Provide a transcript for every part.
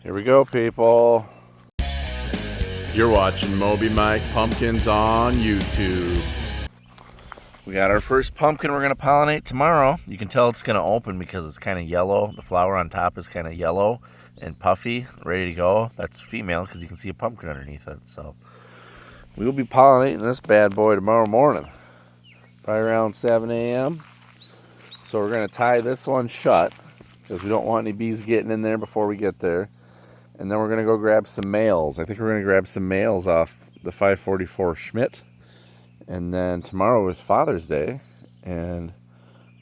Here we go, people. You're watching Moby Mike Pumpkins on YouTube. We got our first pumpkin we're gonna pollinate tomorrow. You can tell it's gonna open because it's kind of yellow. The flower on top is kind of yellow and puffy, ready to go. That's female because you can see a pumpkin underneath it. So we will be pollinating this bad boy tomorrow morning, probably around 7 a.m. So we're gonna tie this one shut because we don't want any bees getting in there before we get there. And then we're gonna go grab some males. I think we're gonna grab some males off the 544 Schmidt. And then tomorrow is Father's Day, and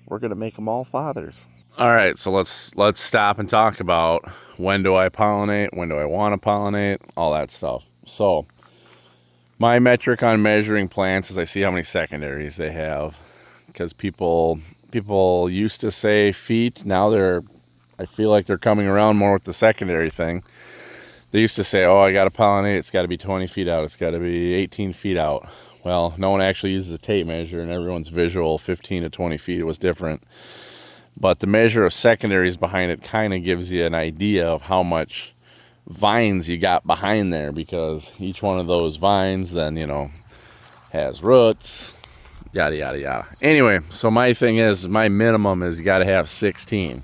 we're gonna make them all fathers. All right, so let's stop and talk about when do I pollinate, when do I want to pollinate, all that stuff. So my metric on measuring plants is I see how many secondaries they have, because people used to say feet. Now I feel like they're coming around more with the secondary thing. They used to say, oh, I got to pollinate, it's got to be 20 feet out, it's got to be 18 feet out. Well, no one actually uses a tape measure, and everyone's visual 15 to 20 feet was different. But the measure of secondaries behind it kind of gives you an idea of how much vines you got behind there, because each one of those vines then, has roots, yada, yada, yada. Anyway, so my thing is, my minimum is you got to have 16.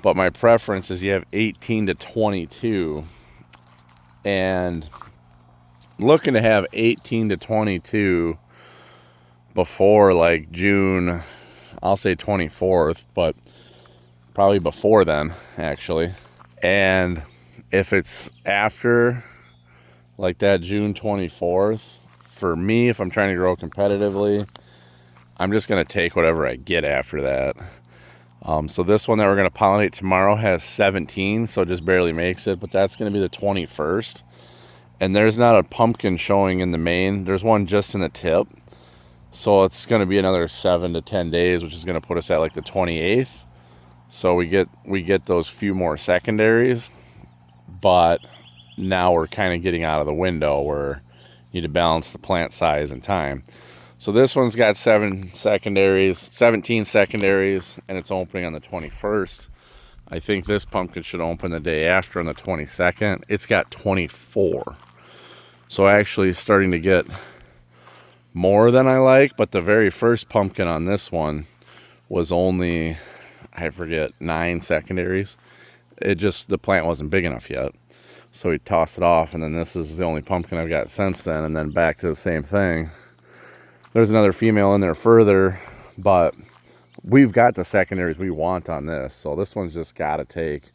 But my preference is you have 18 to 22. And looking to have 18 to 22 before like June, I'll say 24th, but probably before then, actually. And if it's after like that June 24th, for me, if I'm trying to grow competitively, I'm just going to take whatever I get after that. So this one that we're going to pollinate tomorrow has 17, so it just barely makes it, but that's going to be the 21st. And there's not a pumpkin showing in the main. There's one just in the tip. So it's going to be another 7 to 10 days, which is going to put us at like the 28th. So we get those few more secondaries, but now we're kind of getting out of the window where you need to balance the plant size and time. So this one's got 17 secondaries, and it's opening on the 21st. I think this pumpkin should open the day after on the 22nd. It's got 24. So actually starting to get more than I like, but the very first pumpkin on this one was only, I forget, 9 secondaries. The plant wasn't big enough yet. So we tossed it off, and then this is the only pumpkin I've got since then, and then back to the same thing. There's another female in there further, but we've got the secondaries we want on this. So this one's just got to take,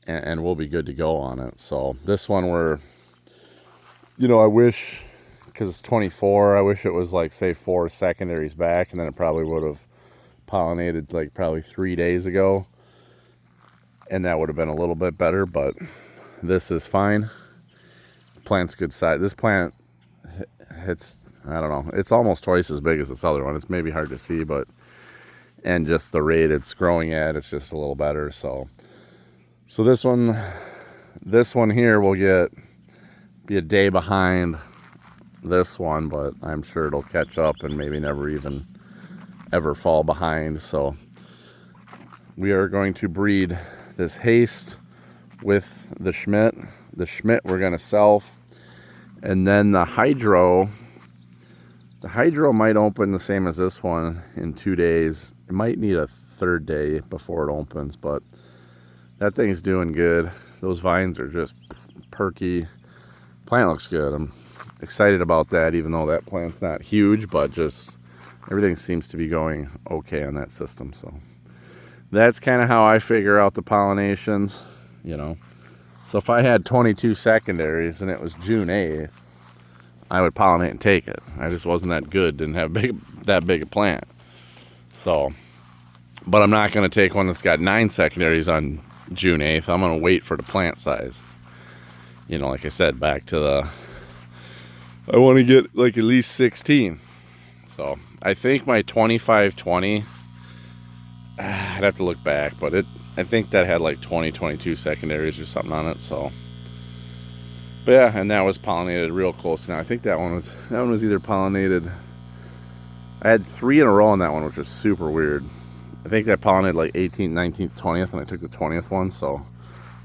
and we'll be good to go on it. So this one I wish, because it's 24, I wish it was like, say, 4 secondaries back, and then it probably would have pollinated like probably 3 days ago. And that would have been a little bit better, but this is fine. Plant's good size. This plant, I don't know, it's almost twice as big as this other one. It's maybe hard to see, and just the rate it's growing at, it's just a little better. So this one here will be a day behind this one, but I'm sure it'll catch up and maybe never even ever fall behind. So we are going to breed this Haste with the Schmidt. The Schmidt we're going to self, and then the Hydro might open the same as this one in 2 days. It might need a 3rd day before it opens, but that thing's doing good. Those vines are just perky. Plant looks good. I'm excited about that, even though that plant's not huge, but just everything seems to be going okay on that system. So that's kind of how I figure out the pollinations, So if I had 22 secondaries and it was June 8th, I would pollinate and take it. I just wasn't that good, didn't have that big a plant. So, but I'm not going to take one that's got 9 secondaries on June 8th. I'm going to wait for the plant size. Like I said, back to I want to get like at least 16. So I think my 25-20, I'd have to look back, but I think that had like 22 secondaries or something on it. So, but yeah, and that was pollinated real close. Now I think that one was either pollinated. I had 3 in a row on that one, which was super weird. I think I pollinated like 18th, 19th, 20th, and I took the 20th one, so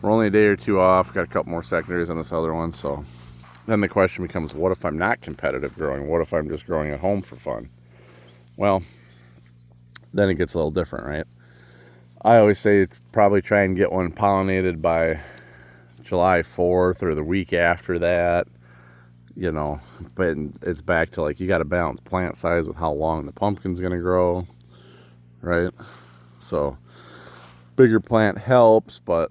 we're only a day or two off. Got a couple more secondaries on this other one, so then the question becomes, what if I'm not competitive growing? What if I'm just growing at home for fun? Well, then it gets a little different, right? I always say probably try and get one pollinated by July 4th or the week after that, you know, but it's back to like, you got to balance plant size with how long the pumpkin's going to grow, right? So bigger plant helps, but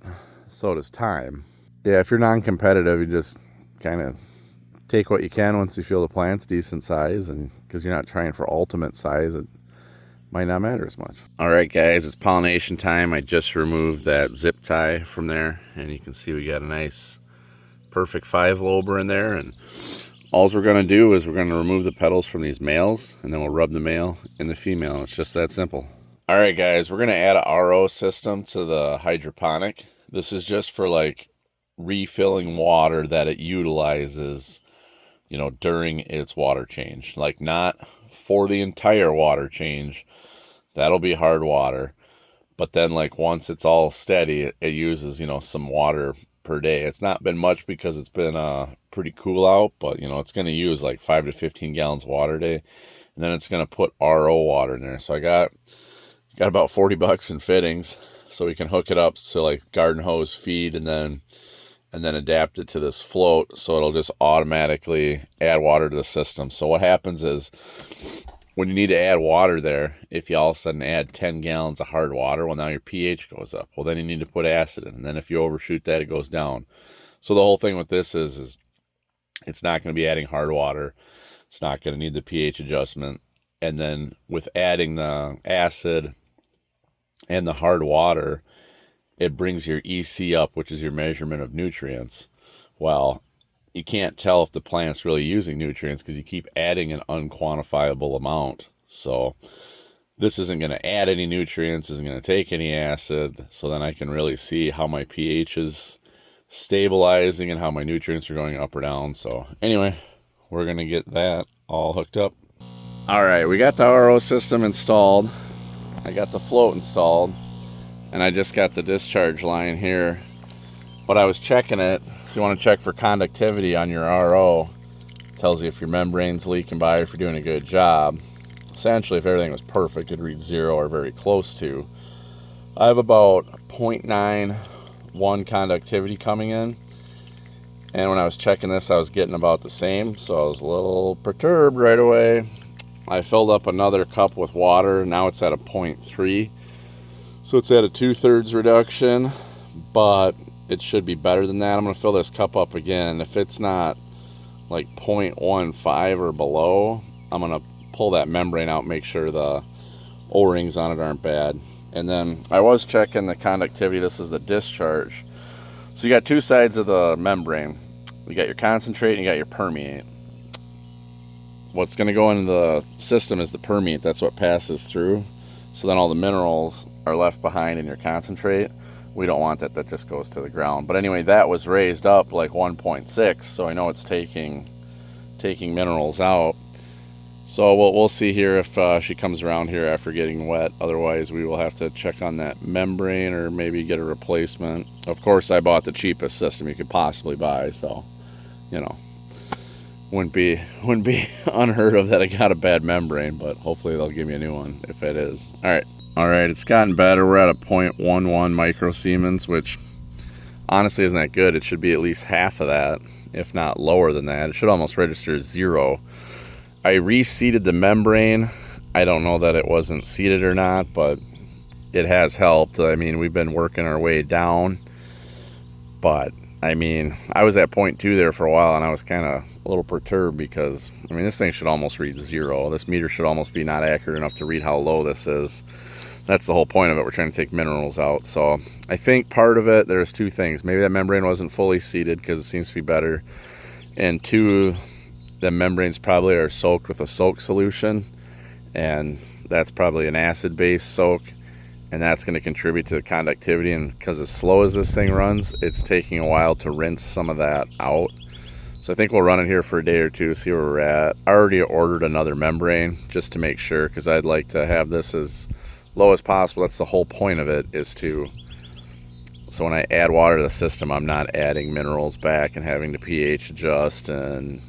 so does time. Yeah, if you're non-competitive, you just kind of take what you can once you feel the plant's decent size, and because you're not trying for ultimate size, it might not matter as much. All right, guys, it's pollination time. I just removed that zip tie from there, and you can see we got a nice perfect 5-lober in there, and all we're going to do is we're going to remove the petals from these males, and then we'll rub the male and the female. It's just that simple. All right, guys, we're going to add a RO system to the hydroponic. This is just for like refilling water that it utilizes, you know, during its water change. Like, not for the entire water change. That'll be hard water. But then, like, once it's all steady, it uses, you know, some water per day. It's not been much because it's been pretty cool out, but, you know, it's going to use like 5 to 15 gallons of water a day. And then it's going to put RO water in there. So I got about $40 in fittings, so we can hook it up to like garden hose feed, and then adapt it to this float, so it'll just automatically add water to the system. So what happens is, when you need to add water there, if you all of a sudden add 10 gallons of hard water, well, now your pH goes up. Well, then you need to put acid in, and then if you overshoot that, it goes down. So the whole thing with this is it's not going to be adding hard water. It's not going to need the pH adjustment. And then with adding the acid and the hard water, it brings your EC up, which is your measurement of nutrients. Well, you can't tell if the plant's really using nutrients because you keep adding an unquantifiable amount. So this isn't going to add any nutrients, isn't going to take any acid. So then I can really see how my pH is stabilizing and how my nutrients are going up or down. So anyway, we're going to get that all hooked up. All right, we got the RO system installed. I got the float installed, and I just got the discharge line here. But I was checking it, so you want to check for conductivity on your RO. It tells you if your membrane's leaking by, if you're doing a good job. Essentially, if everything was perfect, it'd read 0 or very close to. I have about 0.91 conductivity coming in, and when I was checking this, I was getting about the same, so I was a little perturbed right away. I filled up another cup with water. Now it's at a 0.3, so it's at a 2/3 reduction, but it should be better than that. I'm going to fill this cup up again. If it's not like 0.15 or below, I'm going to pull that membrane out, make sure the O-rings on it aren't bad. And then I was checking the conductivity. This is the discharge. So you got two sides of the membrane. You got your concentrate and you got your permeate. What's going to go into the system is the permeate. That's what passes through. So then all the minerals are left behind in your concentrate. We don't want that. That just goes to the ground. But anyway, that was raised up like 1.6, so I know it's taking minerals out. So we'll see here if she comes around here after getting wet. Otherwise, we will have to check on that membrane or maybe get a replacement. Of course, I bought the cheapest system you could possibly buy, so you know, wouldn't be unheard of that I got a bad membrane, but hopefully they'll give me a new one if it is. All right, it's gotten better. We're at a 0.11 microsiemens, which honestly isn't that good. It should be at least half of that, if not lower than that. It should almost register as 0. I reseeded the membrane. I don't know that it wasn't seeded or not, but it has helped. I mean, we've been working our way down, but I mean, I was at 0.2 there for a while, and I was kind of a little perturbed because, I mean, this thing should almost read 0. This meter should almost be not accurate enough to read how low this is. That's the whole point of it. We're trying to take minerals out. So I think part of it, there's two things. Maybe that membrane wasn't fully seeded because it seems to be better. And two, the membranes probably are soaked with a soak solution, and that's probably an acid-based soak, and that's going to contribute to the conductivity. And because as slow as this thing runs, it's taking a while to rinse some of that out. So I think we'll run it here for a day or two, see where we're at. I already ordered another membrane just to make sure, because I'd like to have this as low as possible. That's the whole point of it, is to, so when I add water to the system, I'm not adding minerals back and having to pH adjust, and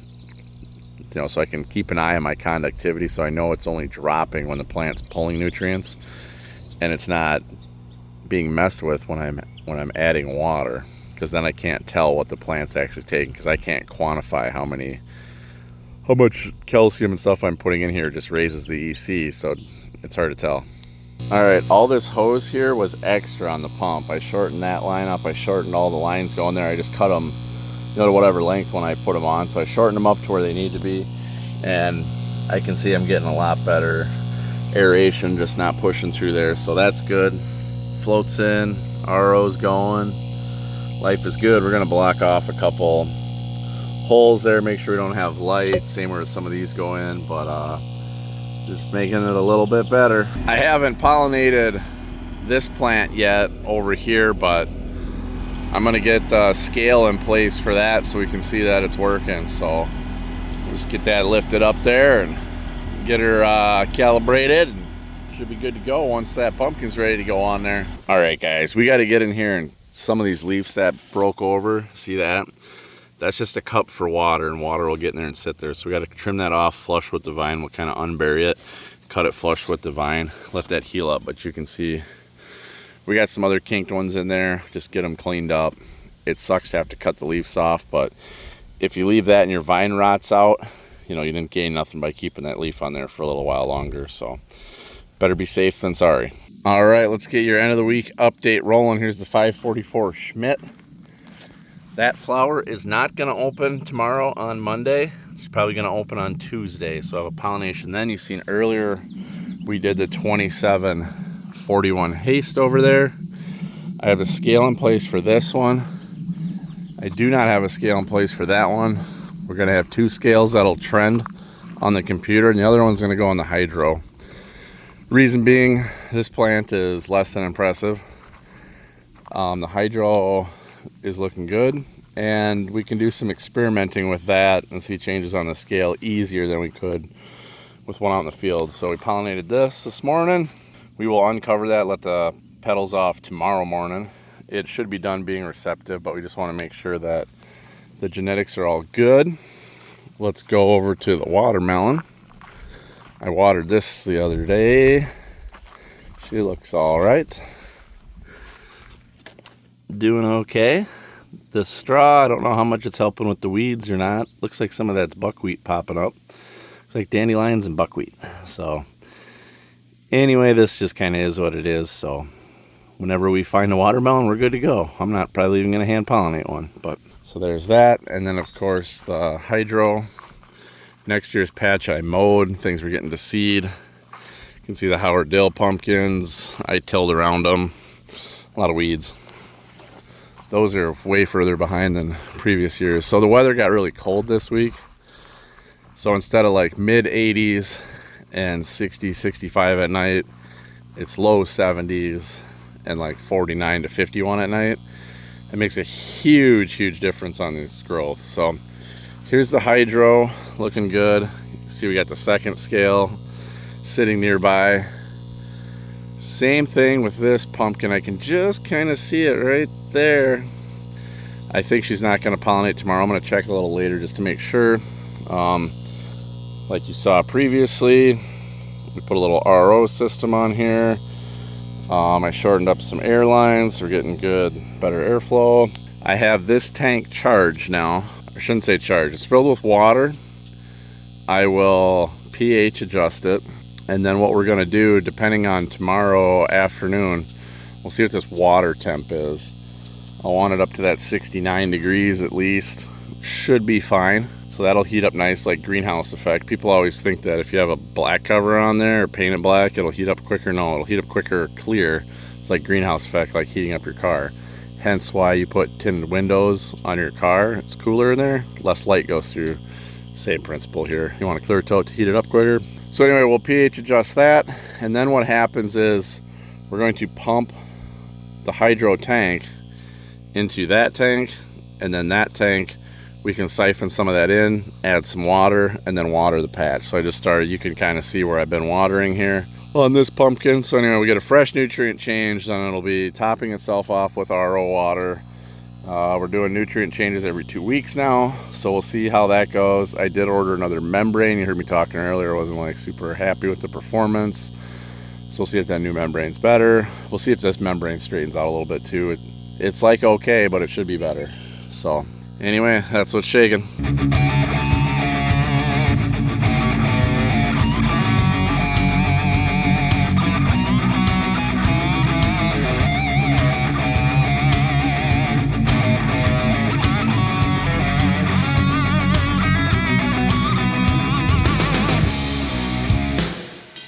you know, so I can keep an eye on my conductivity so I know it's only dropping when the plant's pulling nutrients, and it's not being messed with when I'm adding water, because then I can't tell what the plant's actually taking, because I can't quantify how much calcium and stuff I'm putting in here. Just raises the EC, so it's hard to tell. All right, all this hose here was extra on the pump. I shortened that line up. I shortened all the lines going there. I just cut them, you know, to whatever length when I put them on. So I shortened them up to where they need to be, and I can see I'm getting a lot better aeration, just not pushing through there. So that's good. Floats in, RO's going. Life is good. We're gonna block off a couple holes there, make sure we don't have light. Same where some of these go in, but just making it a little bit better. I haven't pollinated this plant yet over here, but I'm gonna get the scale in place for that so we can see that it's working. So just get that lifted up there and get her calibrated, and should be good to go once that pumpkin's ready to go on there. All right, guys, we got to get in here, and some of these leaves that broke over, see that? That's just a cup for water, and water will get in there and sit there. So we got to trim that off flush with the vine. We'll kind of unbury it, cut it flush with the vine, let that heal up. But you can see we got some other kinked ones in there. Just get them cleaned up. It sucks to have to cut the leaves off, but if you leave that and your vine rots out, you know, you didn't gain nothing by keeping that leaf on there for a little while longer. So better be safe than sorry. All right, let's get your end of the week update rolling. Here's the 544 Schmidt. That flower is not going to open tomorrow on Monday. It's probably going to open on Tuesday. So I have a pollination then. You've seen earlier we did the 2741 haste over there. I have a scale in place for this one. I do not have a scale in place for that one. We're going to have two scales that'll trend on the computer, and the other one's going to go on the hydro. Reason being, this plant is less than impressive. The hydro is looking good, and we can do some experimenting with that and see changes on the scale easier than we could with one out in the field. So we pollinated this morning. We will uncover that, let the petals off tomorrow morning. It should be done being receptive, but we just want to make sure that the genetics are all good. Let's go over to the watermelon. I watered this the other day. She looks all right. Doing okay. The straw, I don't know how much it's helping with the weeds or not. Looks like some of that's buckwheat popping up. Looks like dandelions and buckwheat. So anyway, this just kind of is what it is. So whenever we find a watermelon, we're good to go. I'm not probably even going to hand pollinate one. But so there's that. And then of course the hydro. Next year's patch I mowed. Things were getting to seed. You can see the Howard Dill pumpkins. I tilled around them. A lot of weeds. Those are way further behind than previous years. So the weather got really cold this week. So instead of like mid 80s and 60, 65 at night, it's low 70s and like 49 to 51 at night. It makes a huge difference on this growth. So here's the hydro, looking good. See, we got the second scale sitting nearby. Same thing with this pumpkin. I can just kind of see it right there. I think she's not going to pollinate tomorrow. I'm going to check a little later just to make sure. Like you saw previously, we put a little RO system on here. I shortened up some air lines. We're getting good, better airflow. I have this tank charged now. I shouldn't say charged. It's filled with water. I will pH adjust it. And then what we're going to do, depending on tomorrow afternoon, we'll see what this water temp is. I want it up to that 69 degrees at least. Should be fine. So that'll heat up nice, like greenhouse effect. People always think that if you have a black cover on there or paint it black, it'll heat up quicker. No, it'll heat up quicker clear. It's like greenhouse effect, like heating up your car. Hence why you put tinted windows on your car. It's cooler in there, less light goes through. Same principle here. You want a clear tote to heat it up quicker. So anyway, we'll pH adjust that, and then what happens is we're going to pump the hydro tank into that tank, and then that tank we can siphon some of that in, add some water, and then water the patch. So I just started, you can kind of see where I've been watering here. on this pumpkin. So anyway, we get a fresh nutrient change, then it'll be topping itself off with RO water. We're doing nutrient changes every 2 weeks now, so we'll see how that goes. I did order another membrane. You heard me talking earlier, I wasn't like super happy with the performance, so we'll see if that new membrane's better. We'll see if this membrane straightens out a little bit too. It's like okay, but it should be better. So anyway, that's what's shaking.